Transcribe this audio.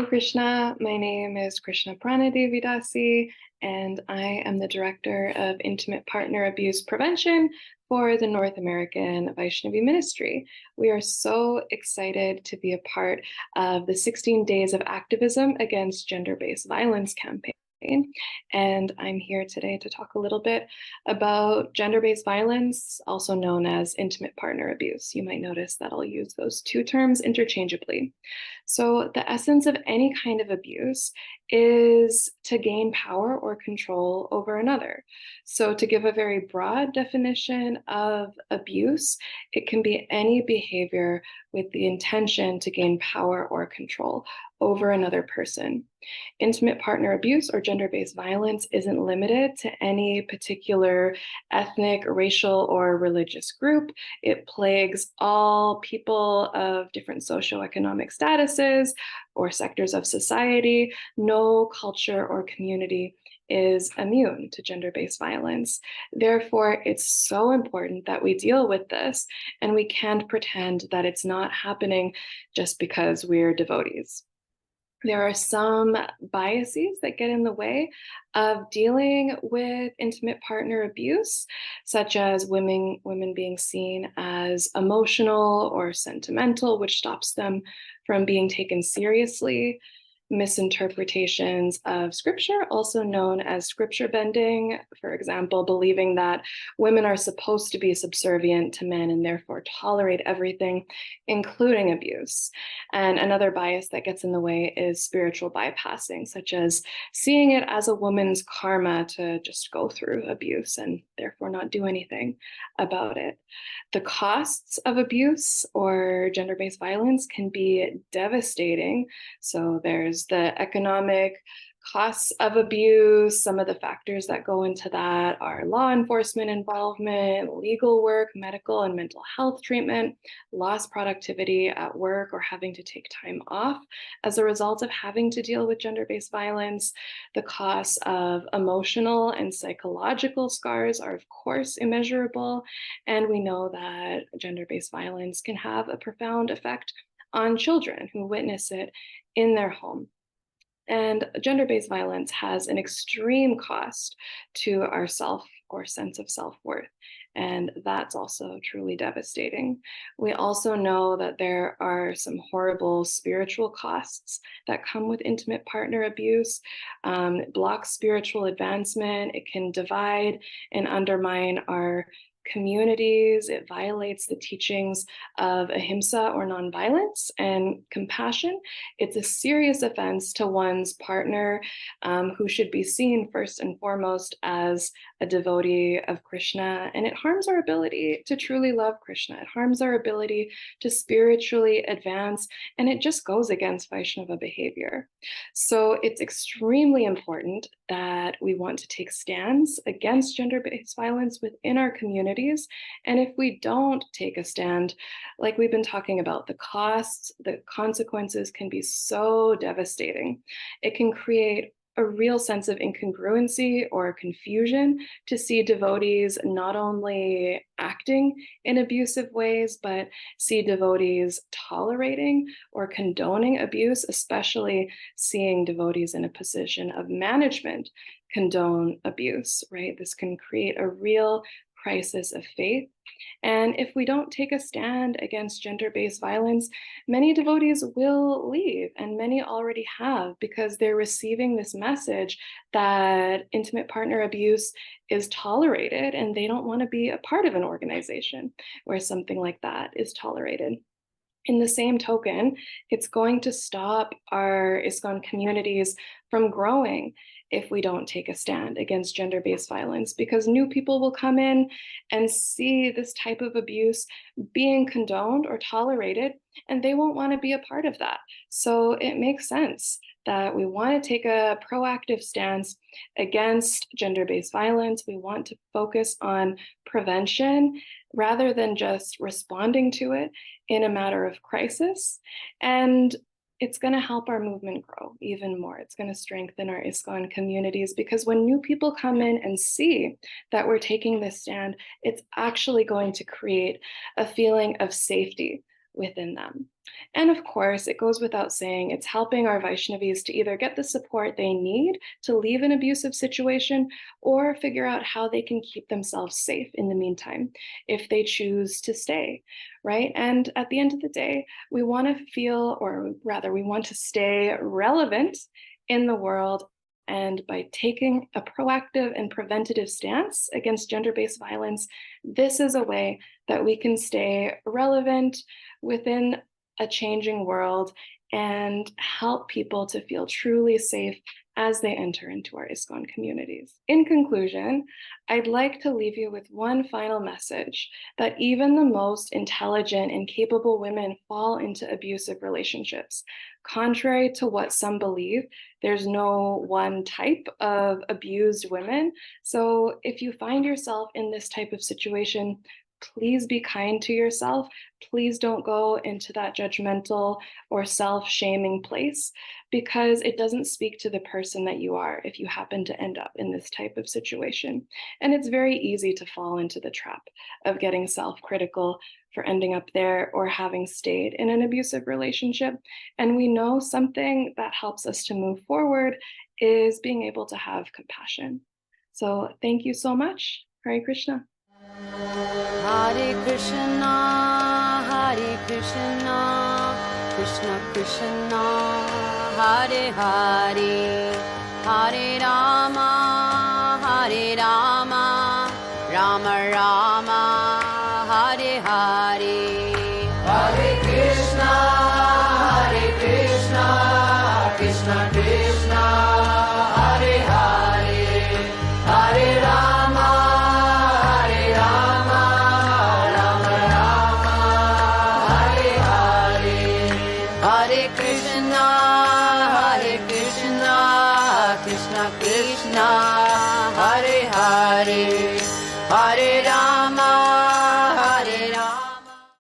Krishna. My name is Krishna Prana Devi Dasi, and I am the Director of Intimate Partner Abuse Prevention for the North American Vaishnavi Ministry. We are so excited to be a part of the 16 Days of Activism Against Gender-Based Violence campaign. And I'm here today to talk a little bit about gender-based violence, also known as intimate partner abuse. You might notice that I'll use those two terms interchangeably. So the essence of any kind of abuse is to gain power or control over another. So to give a very broad definition of abuse, it can be any behavior with the intention to gain power or control over another person. Intimate partner abuse or gender-based violence isn't limited to any particular ethnic, racial, or religious group. It plagues all people of different socioeconomic statuses or sectors of society. No culture or community is immune to gender-based violence. Therefore, it's so important that we deal with this, and we can't pretend that it's not happening just because we're devotees. There are some biases that get in the way of dealing with intimate partner abuse, such as women being seen as emotional or sentimental, which stops them from being taken seriously. Misinterpretations of scripture, also known as scripture bending, for example, believing that women are supposed to be subservient to men and therefore tolerate everything, including abuse. And another bias that gets in the way is spiritual bypassing, such as seeing it as a woman's karma to just go through abuse and therefore not do anything about it. The costs of abuse or gender-based violence can be devastating. So there's the economic costs of abuse. Some of the factors that go into that are law enforcement involvement, legal work, medical and mental health treatment, lost productivity at work, or having to take time off as a result of having to deal with gender-based violence. The costs of emotional and psychological scars are, of course, immeasurable. And we know that gender-based violence can have a profound effect on children who witness it in their home. And gender-based violence has an extreme cost to our self or sense of self-worth. And that's also truly devastating. We also know that there are some horrible spiritual costs that come with intimate partner abuse. It blocks spiritual advancement. It can divide and undermine our communities. It violates the teachings of ahimsa or nonviolence and compassion. It's a serious offense to one's partner, who should be seen first and foremost as a devotee of Krishna. And it harms our ability to truly love Krishna. It harms our ability to spiritually advance, and it just goes against Vaishnava behavior. So it's extremely important that we want to take stands against gender-based violence within our communities. And if we don't take a stand, like we've been talking about, the costs, the consequences can be so devastating. It can create a real sense of incongruency or confusion to see devotees not only acting in abusive ways, but see devotees tolerating or condoning abuse, especially seeing devotees in a position of management condone abuse, right? This can create a real crisis of faith. And if we don't take a stand against gender-based violence, many devotees will leave, and many already have, because they're receiving this message that intimate partner abuse is tolerated, and they don't want to be a part of an organization where something like that is tolerated. In the same token, it's going to stop our ISKCON communities from growing if we don't take a stand against gender-based violence, because new people will come in and see this type of abuse being condoned or tolerated, and they won't want to be a part of that. So it makes sense that we want to take a proactive stance against gender-based violence. We want to focus on prevention rather than just responding to it in a matter of crisis. And it's going to help our movement grow even more. It's going to strengthen our ISKCON communities, because when new people come in and see that we're taking this stand, it's actually going to create a feeling of safety within them. And of course, it goes without saying, it's helping our Vaishnavis to either get the support they need to leave an abusive situation or figure out how they can keep themselves safe in the meantime if they choose to stay, right? And at the end of the day, we want to feel, or rather, we want to stay relevant in the world. And by taking a proactive and preventative stance against gender-based violence, this is a way that we can stay relevant within a changing world and help people to feel truly safe as they enter into our ISKCON communities. In conclusion, I'd like to leave you with one final message, that even the most intelligent and capable women fall into abusive relationships. Contrary to what some believe, there's no one type of abused women. So if you find yourself in this type of situation, please be kind to yourself. Please don't go into that judgmental or self-shaming place, because it doesn't speak to the person that you are if you happen to end up in this type of situation. And it's very easy to fall into the trap of getting self-critical for ending up there or having stayed in an abusive relationship. And we know something that helps us to move forward is being able to have compassion. So thank you so much. Hare Krishna. Hare Krishna, Hare Krishna, Krishna Krishna, Hare Hare, Hare Rama, Hare Rama, Rama Rama, Hare Hare. Hare Krishna, Hare Krishna, Krishna Krishna, Hare Hare, Hare Rama. Krishna, Hare Hare, Hare Rama.